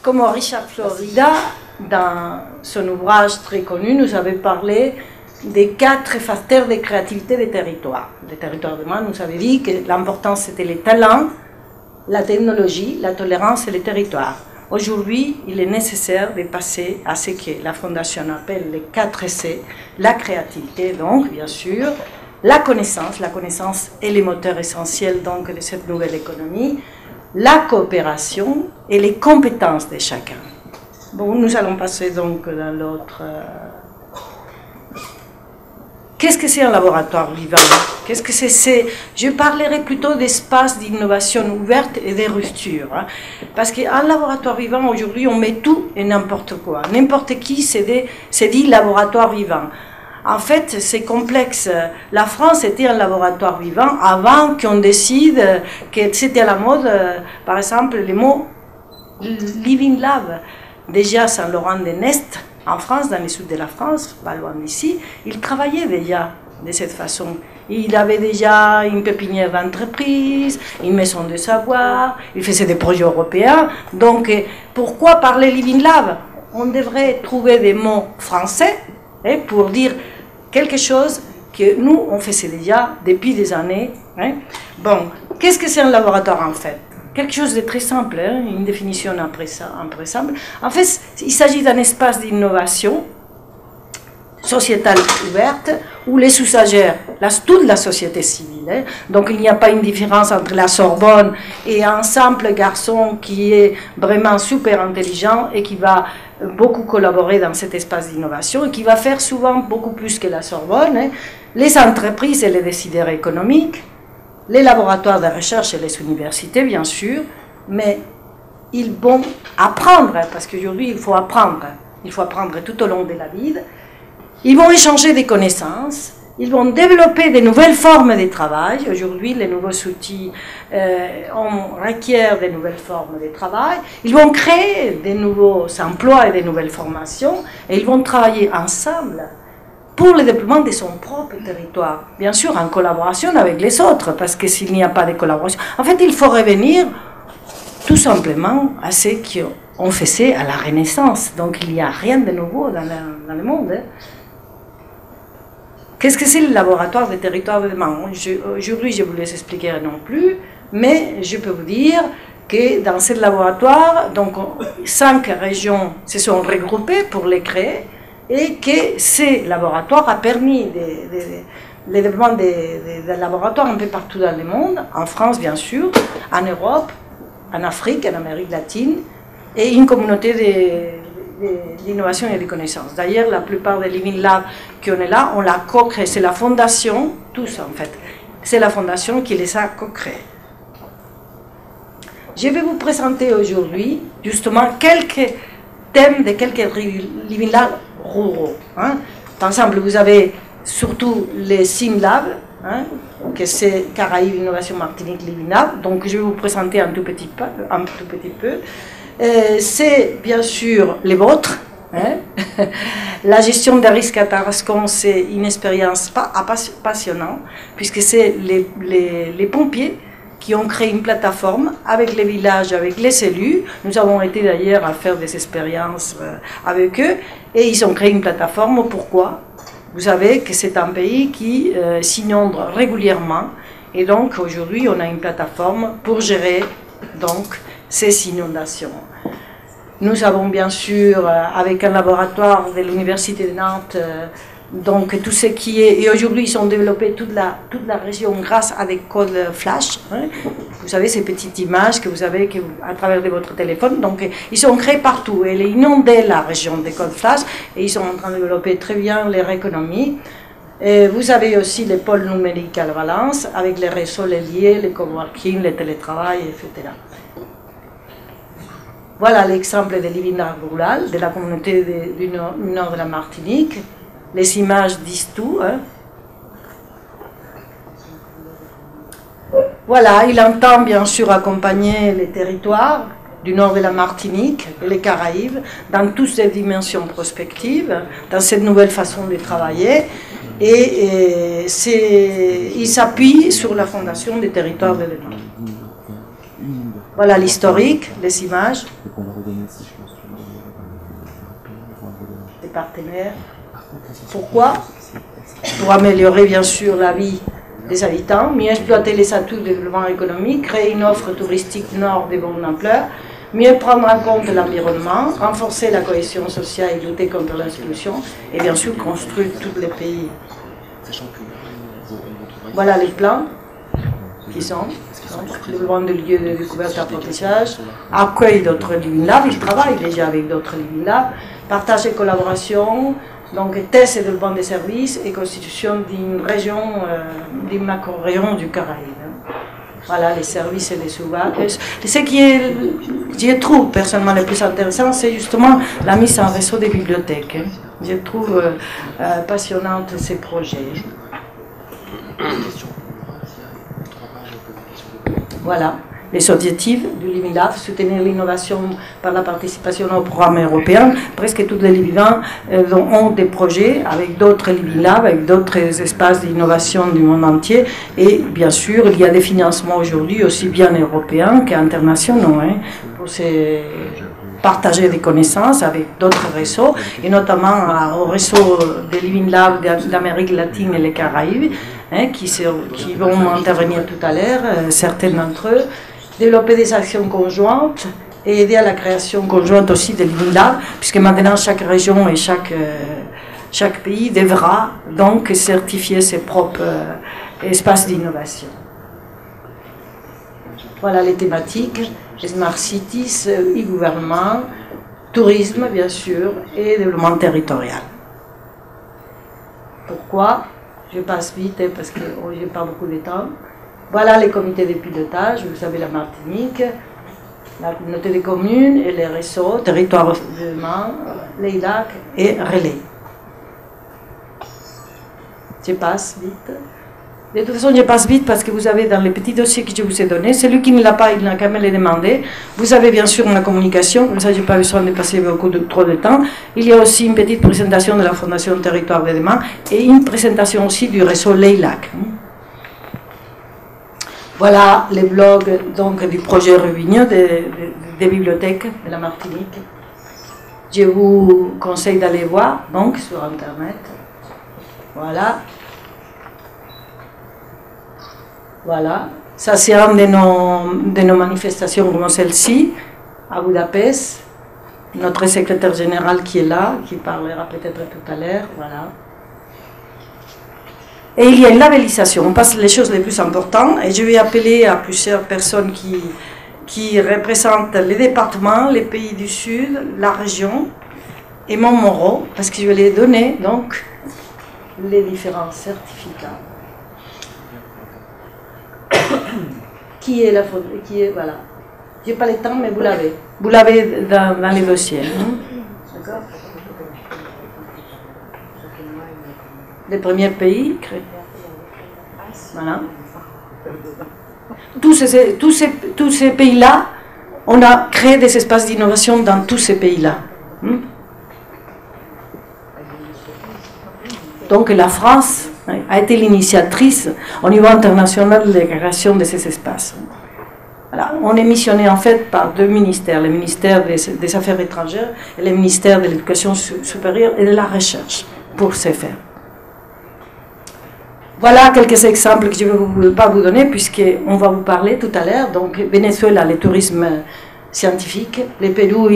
Comme Richard Florida, dans son ouvrage très connu, nous avait parlé des 4 facteurs de créativité des territoires. Les territoires de Mans nous avait dit que l'important c'était les talents, la technologie, la tolérance et les territoires. Aujourd'hui, il est nécessaire de passer à ce que la Fondation appelle les 4 C, la créativité donc, bien sûr, la connaissance est le moteur essentiel donc de cette nouvelle économie, la coopération et les compétences de chacun. Bon, nous allons passer donc dans l'autre... Qu'est-ce que c'est un laboratoire vivant? Qu'est-ce que c'est? Je parlerai plutôt d'espace d'innovation ouverte et de rupture. Hein, parce qu'un laboratoire vivant, aujourd'hui, on met tout et n'importe quoi. N'importe qui s'est dit laboratoire vivant. En fait, c'est complexe. La France était un laboratoire vivant avant qu'on décide que c'était à la mode, par exemple, le mot Living Lab. Déjà, Saint-Laurent-de-Nest, en France, dans le sud de la France, pas loin d'ici, il travaillait déjà de cette façon. Il avait déjà une pépinière d'entreprise, une maison de savoir, il faisait des projets européens. Donc, pourquoi parler Living Lab? On devrait trouver des mots français pour dire quelque chose que nous, on faisait déjà depuis des années. Bon, qu'est-ce que c'est un laboratoire en fait? Quelque chose de très simple, une définition après simple. En fait, il s'agit d'un espace d'innovation sociétale ouverte où les usagers, toute la société civile, donc il n'y a pas une différence entre la Sorbonne et un simple garçon qui est vraiment super intelligent et qui va beaucoup collaborer dans cet espace d'innovation et qui va faire souvent beaucoup plus que la Sorbonne, les entreprises et les décideurs économiques, les laboratoires de recherche et les universités, bien sûr, mais ils vont apprendre, parce qu'aujourd'hui, il faut apprendre tout au long de la vie. Ils vont échanger des connaissances, ils vont développer de nouvelles formes de travail. Aujourd'hui, les nouveaux outils requièrent de nouvelles formes de travail. Ils vont créer de nouveaux emplois et de nouvelles formations, et ils vont travailler ensemble pour le développement de son propre territoire, bien sûr en collaboration avec les autres, parce que s'il n'y a pas de collaboration, en fait il faut revenir tout simplement à ce qu'on faisait à la Renaissance, donc il n'y a rien de nouveau dans le monde. Qu'est-ce que c'est le laboratoire des territoires de Mans? Aujourd'hui je ne vous les expliquerai non plus, mais je peux vous dire que dans ce laboratoire, donc 5 régions se sont regroupées pour les créer, et que ce laboratoire a permis le développement des laboratoires un peu partout dans le monde, en France bien sûr, en Europe, en Afrique, en Amérique latine, et une communauté d'innovation et de connaissances. D'ailleurs, la plupart des Living Labs qu'on est là, on l'a co-créé, c'est la fondation, tous en fait, c'est la fondation qui les a co-créés. Je vais vous présenter aujourd'hui justement quelques thèmes de quelques Living Labs ruraux. Par exemple, vous avez surtout les SimLab, que c'est Caraïbes Innovation Martinique Living Lab, donc je vais vous présenter un tout petit peu. C'est bien sûr les vôtres. La gestion des risques à Tarascon, c'est une expérience passionnante, puisque c'est les pompiers qui ont créé une plateforme avec les villages, avec les élus. Nous avons été d'ailleurs à faire des expériences avec eux, et ils ont créé une plateforme. Pourquoi? Vous savez que c'est un pays qui s'inonde régulièrement, et donc aujourd'hui on a une plateforme pour gérer donc ces inondations. Nous avons bien sûr, avec un laboratoire de l'Université de Nantes, donc tout ce qui est, et aujourd'hui ils ont développé toute la région grâce à des codes flash, vous savez ces petites images que vous avez à travers de votre téléphone, donc ils sont créés partout, et ils inondaient la région des codes flash, et ils sont en train de développer très bien leur économie. Et vous avez aussi les pôles numériques à Valence, avec les réseaux, les liés, les coworking, le télétravail, etc. Voilà l'exemple de Living Lab rural, de la communauté du nord de la Martinique. Les images disent tout. Voilà, il entend bien sûr accompagner les territoires du nord de la Martinique et les Caraïbes dans toutes ces dimensions prospectives, dans cette nouvelle façon de travailler. Et il s'appuie sur la fondation des territoires de l'État. Voilà l'historique, les images. des partenaires. Pourquoi? Pour améliorer bien sûr la vie des habitants, mieux exploiter les atouts de développement économique, créer une offre touristique nord de bonne ampleur, mieux prendre en compte l'environnement, renforcer la cohésion sociale et lutter contre l'exclusion, et bien sûr construire tous les pays. Voilà les plans qui sont. Donc, développement de lieux de découverte et d'apprentissage, accueil d'autres Living Lab, ils travaillent déjà avec d'autres Living Lab, partage et collaboration, donc test et développement des services et constitution d'une région, d'une macro-région du Caraïbe. Voilà, les services et les souverages. Ce qui est, je trouve personnellement le plus intéressant, c'est justement la mise en réseau des bibliothèques. Je trouve passionnante ces projets. Voilà, les objectifs du Living Lab, soutenir l'innovation par la participation au programme européen. Presque tous les Living Lab ont des projets avec d'autres Living Lab, avec d'autres espaces d'innovation du monde entier. Et bien sûr, il y a des financements aujourd'hui, aussi bien européens qu'internationaux, pour partager des connaissances avec d'autres réseaux, et notamment au réseau des Living Lab d'Amérique latine et les Caraïbes, qui vont intervenir tout à l'heure, certains d'entre eux, développer des actions conjointes et aider à la création conjointe aussi des Living Lab, puisque maintenant chaque région et chaque pays devra donc certifier ses propres espaces d'innovation. Voilà les thématiques, les Smart Cities, e-gouvernement, tourisme bien sûr, et développement territorial. Pourquoi? Je passe vite parce que je n'ai pas beaucoup de temps. Voilà les comités de pilotage, vous savez la Martinique, la communauté des communes et les réseaux, territoire de développement, les lacs et relais. Je passe vite. De toute façon, je passe vite parce que vous avez dans les petits dossiers que je vous ai donnés, celui qui ne l'a pas, il n'a qu'à me les demander. Vous avez bien sûr une communication, comme ça je n'ai pas besoin de passer trop de temps. Il y a aussi une petite présentation de la Fondation Territoire de Demain et une présentation aussi du réseau LEILAC. Voilà les blogs donc, du projet Rubigno des bibliothèques de la Martinique. Je vous conseille d'aller voir donc sur Internet. Voilà. Voilà, ça c'est une de nos manifestations comme celle-ci, à Budapest. Notre secrétaire général qui est là, qui parlera peut-être tout à l'heure, voilà. Et il y a une labellisation, on passe les choses les plus importantes, et je vais appeler à plusieurs personnes qui représentent les départements, les pays du Sud, la région, et Montmoreau, parce que je vais les donner, donc, les différents certificats. Qui est la faute? Qui est, voilà. Je n'ai pas le temps, mais vous l'avez. Vous l'avez dans les dossiers. D'accord? Les premiers pays créés. Voilà. Tous ces pays-là, on a créé des espaces d'innovation dans tous ces pays-là. Donc la France a été l'initiatrice au niveau international de la création de ces espaces. Voilà. On est missionné en fait par deux ministères, le ministère des Affaires étrangères et le ministère de l'Éducation supérieure et de la Recherche, pour ce faire. Voilà quelques exemples que je ne vais pas vous donner, puisqu'on va vous parler tout à l'heure. Donc Venezuela, le tourisme scientifique, le Pérou,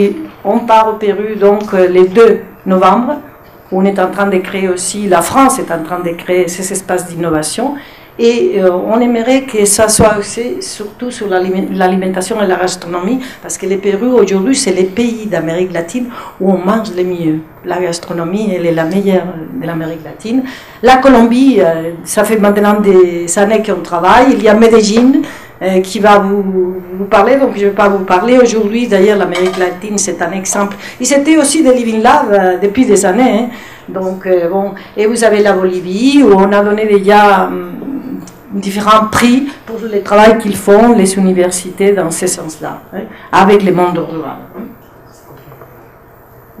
on part au Pérou donc le 2 novembre. On est en train de créer aussi, la France est en train de créer ces espaces d'innovation et on aimerait que ça soit aussi surtout sur l'alimentation et la gastronomie, parce que le Pérou aujourd'hui c'est le pays d'Amérique latine où on mange le mieux. La gastronomie elle est la meilleure de l'Amérique latine. La Colombie, ça fait maintenant des années qu'on travaille. Il y a Medellín qui va vous parler, donc je ne vais pas vous parler aujourd'hui. D'ailleurs, l'Amérique latine, c'est un exemple. Et c'était aussi des Living Lab depuis des années. Donc, bon. Et vous avez la Bolivie, où on a donné déjà différents prix pour le travail qu'ils font, les universités, dans ce sens-là, avec le monde rural.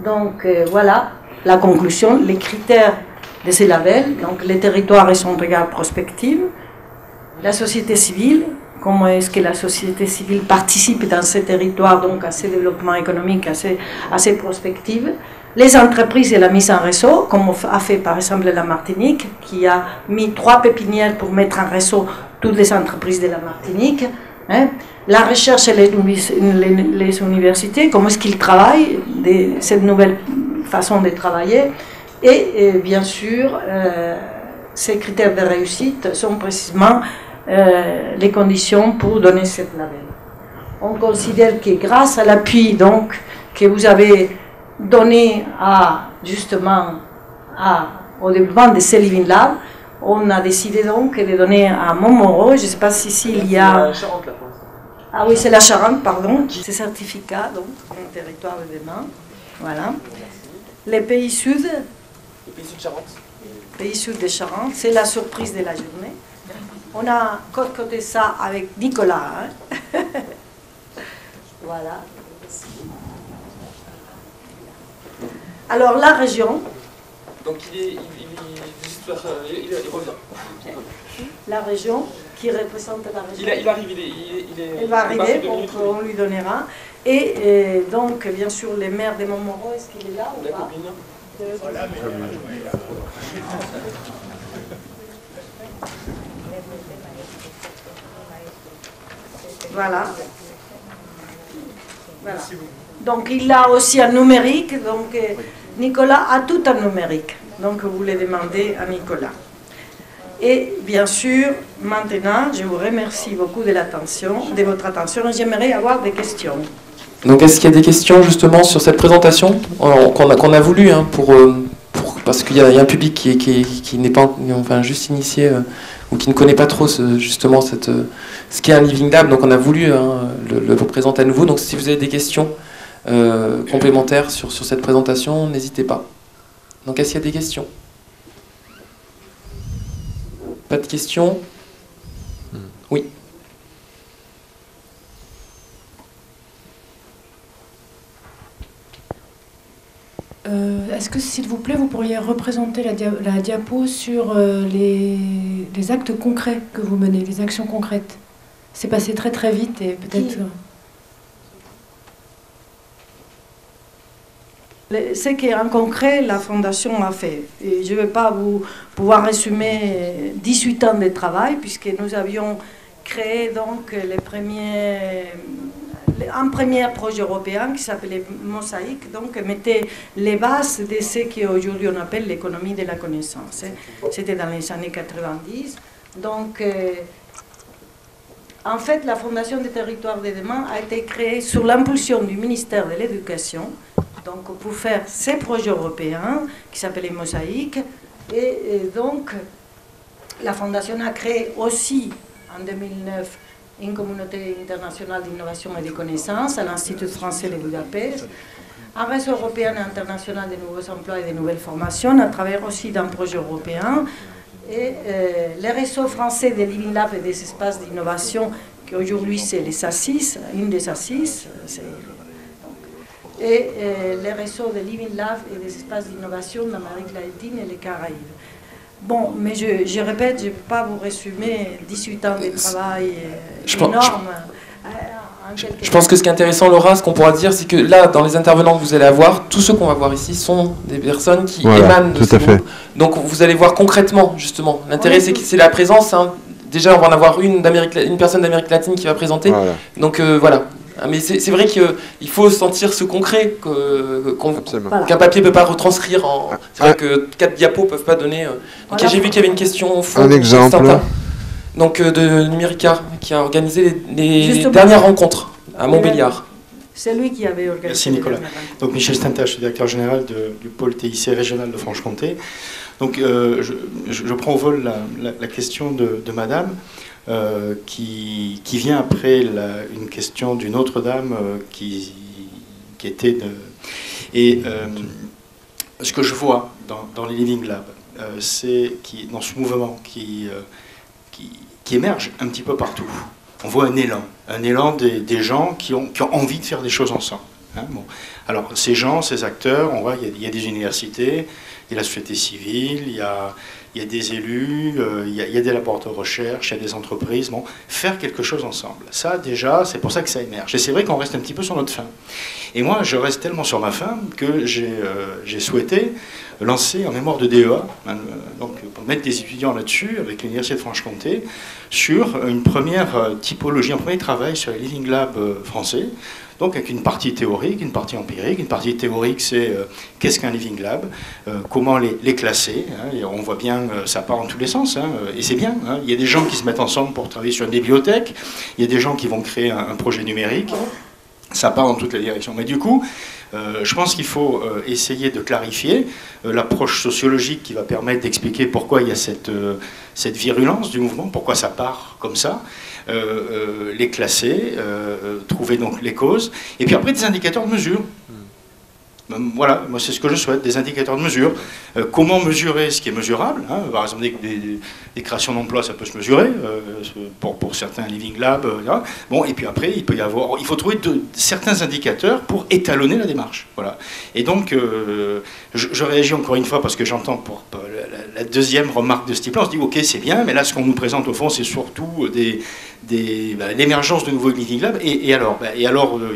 Donc, voilà la conclusion, les critères de ces labels. Donc, les territoires et son regard prospectif, la société civile, comment est-ce que la société civile participe dans ces territoires, donc à ces développements économiques, à ces prospectives, les entreprises et la mise en réseau, comme a fait par exemple la Martinique, qui a mis 3 pépinières pour mettre en réseau toutes les entreprises de la Martinique. Hein. La recherche et les universités, comment est-ce qu'ils travaillent, cette nouvelle façon de travailler. Et bien sûr, ces critères de réussite sont précisément les conditions pour donner cette label. On considère que grâce à l'appui donc que vous avez donné justement au développement de ces Living Lab, on a décidé donc de donner à Montmoreau, je ne sais pas si ici il y a... La Charente, là, pour l'instant. Ah oui, c'est la Charente, pardon. Ces certificats, donc, un territoire de demain. Voilà. Les pays sud. Les pays sud Charente. Pays sud de Charente, c'est la surprise de la journée. On a côté ça avec Nicolas. Hein. Voilà. Alors, la région. Donc, il revient. La région qui représente la région. Il arrive, il va arriver, donc on lui donnera. Et donc, bien sûr, les maires de Montmoreau, est-ce qu'il est là ou pas? Voilà. Voilà. Donc, il a aussi un numérique. Donc, Nicolas a tout en numérique. Donc, vous le demandez à Nicolas. Et bien sûr, maintenant, je vous remercie beaucoup de votre attention, et j'aimerais avoir des questions. Donc, est-ce qu'il y a des questions justement sur cette présentation qu'on a voulu, hein, parce qu'il y a un public qui n'est pas, enfin, juste initié ou qui ne connaît pas trop justement ce qu'est un Living Lab. Donc, on a voulu le présenter à nouveau. Donc, si vous avez des questions complémentaires sur cette présentation, n'hésitez pas. Donc, est-ce qu'il y a des questions? Pas de questions? Oui. Est-ce que, s'il vous plaît, vous pourriez représenter la diapo sur les actes concrets que vous menez, les actions concrètes? C'est passé très très vite et peut-être... Ce qu'en concret, la Fondation a fait. Et je ne vais pas vous pouvoir résumer 18 ans de travail, puisque nous avions créé donc un premier projet européen qui s'appelait Mosaïque, donc mettait les bases de ce qu'aujourd'hui on appelle l'économie de la connaissance. C'était dans les années 90. Donc, en fait, la Fondation des territoires de demain a été créée sous l'impulsion du ministère de l'Éducation, donc pour faire ces projets européens qui s'appelaient Mosaïque. Et donc, la Fondation a créé aussi en 2009 une communauté internationale d'innovation et de connaissances à l'Institut français de Budapest, un réseau européen et international de nouveaux emplois et de nouvelles formations à travers aussi d'un projet européen, et les réseaux français des Living Lab et des espaces d'innovation, qui aujourd'hui c'est les ASIS, une des ASIS, et les réseaux des Living Lab et des espaces d'innovation d'Amérique latine et les Caraïbes. Bon, mais je répète, je ne peux pas vous résumer 18 ans de travail énorme. Je pense que ce qui est intéressant, Laura, ce qu'on pourra dire, c'est que là, dans les intervenants que vous allez avoir, tous ceux qu'on va voir ici sont des personnes qui émanent de ces groupes. Donc vous allez voir concrètement, justement. L'intérêt, c'est la présence. Hein. Déjà, on va en avoir une personne d'Amérique latine qui va présenter. Voilà. Donc voilà. Mais c'est vrai qu'il faut sentir ce concret qu'un papier ne peut pas retranscrire. C'est vrai que 4 diapos ne peuvent pas donner... Voilà. J'ai vu qu'il y avait une question au fond. Un exemple. Donc de Numérica, qui a organisé les dernières rencontres à Montbéliard. C'est lui qui avait organisé. Merci Nicolas. Donc Michel Stinta, je suis directeur général du pôle TIC régional de Franche-Comté. Donc je prends au vol la question de Madame. Qui vient après une question d'une autre dame qui était... Et ce que je vois dans les Living Lab, c'est dans ce mouvement qui émerge un petit peu partout. On voit un élan des gens qui ont envie de faire des choses ensemble. Hein, bon. Alors, ces gens, ces acteurs, on voit, il y a des universités, il y a la société civile, il y a des élus, il y a des laboratoires de recherche, il y a des entreprises. Bon, faire quelque chose ensemble. Ça, déjà, c'est pour ça que ça émerge. Et c'est vrai qu'on reste un petit peu sur notre faim. Et moi, je reste tellement sur ma faim que j'ai souhaité lancer en mémoire de DEA, hein, donc pour mettre des étudiants là-dessus, avec l'Université de Franche-Comté, sur une première typologie, un premier travail sur les Living Labs français. Donc avec une partie théorique, une partie empirique. Une partie théorique, c'est qu'est-ce qu'un Living Lab, comment les classer. Hein, et on voit bien, ça part en tous les sens, hein, et c'est bien. Hein. Il y a des gens qui se mettent ensemble pour travailler sur une bibliothèque, il y a des gens qui vont créer un projet numérique, ça part dans toutes les directions. Mais du coup, je pense qu'il faut essayer de clarifier l'approche sociologique qui va permettre d'expliquer pourquoi il y a cette virulence du mouvement, pourquoi ça part comme ça. Les classer, trouver donc les causes, et puis après des indicateurs de mesure. Voilà, moi c'est ce que je souhaite, des indicateurs de mesure. Comment mesurer ce qui est mesurable, hein, par exemple des créations d'emplois, ça peut se mesurer, pour certains Living Labs. Bon, et puis après, il faut trouver certains indicateurs pour étalonner la démarche. Voilà. Et donc, je réagis encore une fois parce que j'entends pour la deuxième remarque de ce type-là, on se dit ok, c'est bien, mais là ce qu'on nous présente au fond, c'est surtout l'émergence de nouveaux Living Labs. Et alors, il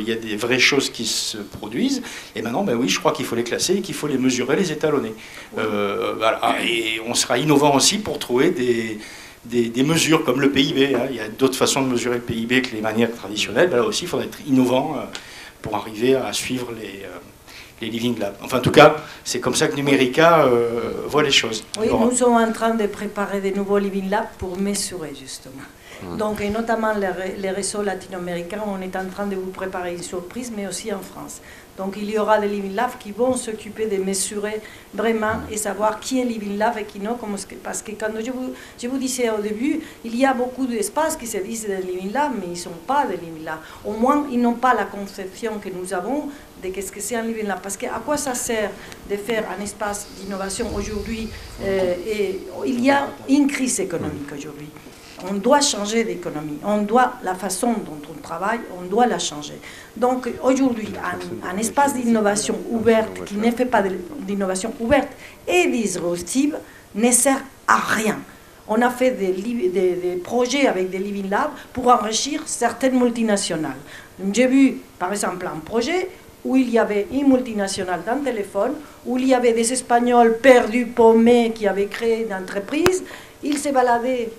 y a des vraies choses qui se produisent. Et maintenant, oui, je crois qu'il faut les classer, qu'il faut les mesurer, les étalonner. Voilà. Et on sera innovant aussi pour trouver des mesures comme le PIB. Hein. Il y a d'autres façons de mesurer le PIB que les manières traditionnelles. Là aussi, il faudra être innovant pour arriver à suivre les Living Labs. Enfin, en tout cas, c'est comme ça que Numérica voit les choses. Oui, nous sommes en train de préparer des nouveaux Living Labs pour mesurer, justement. Donc, et notamment les réseaux latino-américains, on est en train de vous préparer une surprise, mais aussi en France. Donc, il y aura des Living Labs qui vont s'occuper de mesurer vraiment et savoir qui est Living Lab et qui non. Parce que quand je vous disais au début, il y a beaucoup d'espaces qui se disent des Living Labs, mais ils ne sont pas des Living Labs. Au moins, ils n'ont pas la conception que nous avons de qu'est-ce que c'est un Living Lab. Parce qu'à quoi ça sert de faire un espace d'innovation aujourd'hui et il y a une crise économique aujourd'hui. On doit changer d'économie, la façon dont on travaille, on doit la changer. Donc aujourd'hui, un espace d'innovation ouverte qui ne fait pas d'innovation ouverte et disruptive ne sert à rien. On a fait des projets avec des Living Labs pour enrichir certaines multinationales. J'ai vu, par exemple, un projet où il y avait une multinationale d'un téléphone, où il y avait des Espagnols perdus, paumés, qui avaient créé une entreprise. Ils se baladaient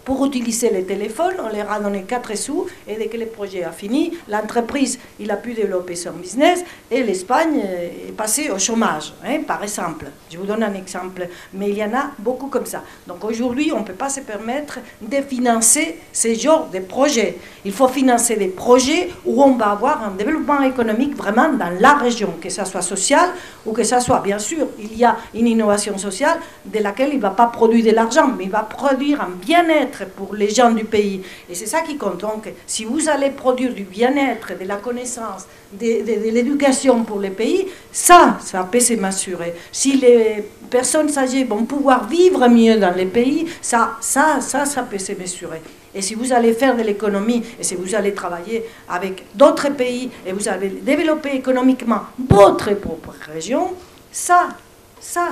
pour utiliser les téléphones, on leur a donné 4 sous, et dès que le projet a fini, l'entreprise a pu développer son business, et l'Espagne est passée au chômage, hein, par exemple. Je vous donne un exemple, mais il y en a beaucoup comme ça. Donc aujourd'hui, on ne peut pas se permettre de financer ce genre de projets. Il faut financer des projets où on va avoir un développement économique vraiment dans la région, que ça soit social ou que ça soit, bien sûr, il y a une innovation sociale de laquelle il ne va pas produire de l'argent, mais il va produire un bien-être pour les gens du pays. Et c'est ça qui compte. Donc, si vous allez produire du bien-être, de la connaissance, de l'éducation pour les pays, ça peut se mesurer. Si les personnes âgées vont pouvoir vivre mieux dans les pays, ça peut se mesurer. Et si vous allez faire de l'économie, et si vous allez travailler avec d'autres pays, et vous allez développer économiquement votre propre région, ça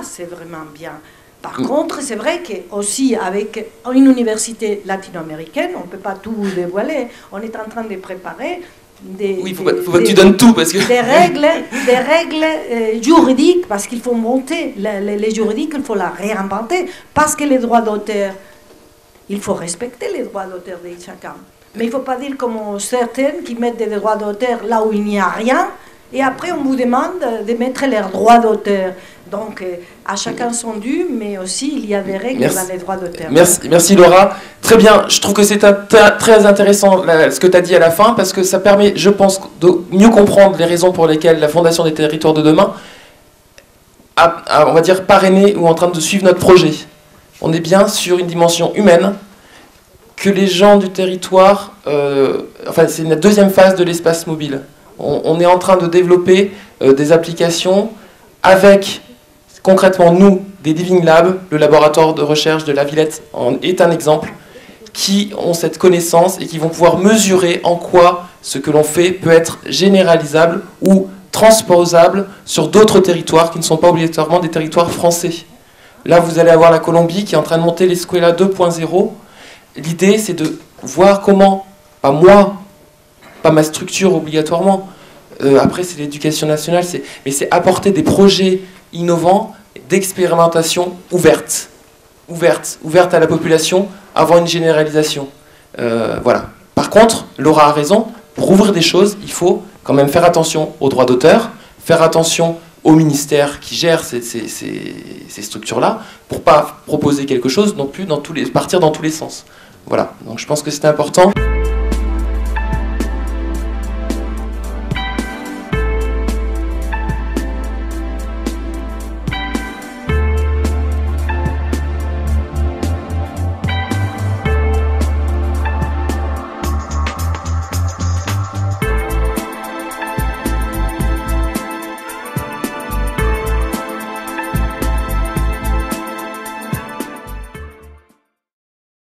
c'est vraiment bien. Par contre, c'est vrai qu'aussi avec une université latino-américaine, on ne peut pas tout dévoiler, on est en train de préparer oui, faut pas que tu donnes tout parce que... des règles juridiques, parce qu'il faut monter les juridiques, il faut la réinventer, parce que les droits d'auteur, il faut respecter les droits d'auteur de chacun. Mais il ne faut pas dire comme certaines qui mettent des droits d'auteur là où il n'y a rien, et après on vous demande de mettre leurs droits d'auteur. Donc, à chacun son dû, mais aussi il y a des règles dans les droits d'auteur. Merci Laura. Très bien, je trouve que c'est très intéressant ce que tu as dit à la fin, parce que ça permet, je pense, de mieux comprendre les raisons pour lesquelles la Fondation des Territoires de Demain a, on va dire, parrainé ou en train de suivre notre projet. On est bien sur une dimension humaine, que les gens du territoire, c'est la deuxième phase de l'espace mobile. On est en train de développer des applications avec... Concrètement, nous, des Living Labs, le laboratoire de recherche de la Villette est un exemple, qui ont cette connaissance et qui vont pouvoir mesurer en quoi ce que l'on fait peut être généralisable ou transposable sur d'autres territoires qui ne sont pas obligatoirement des territoires français. Là, vous allez avoir la Colombie qui est en train de monter l'Escuela 2.0. L'idée, c'est de voir comment, pas moi, pas ma structure obligatoirement, après c'est l'éducation nationale, mais c'est apporter des projets innovants, d'expérimentation ouverte à la population avant une généralisation. Voilà. Par contre, Laura a raison, pour ouvrir des choses, il faut quand même faire attention aux droits d'auteur, faire attention au ministère qui gère ces structures-là, pour ne pas proposer quelque chose non plus partir dans tous les sens. Voilà, donc je pense que c'est important.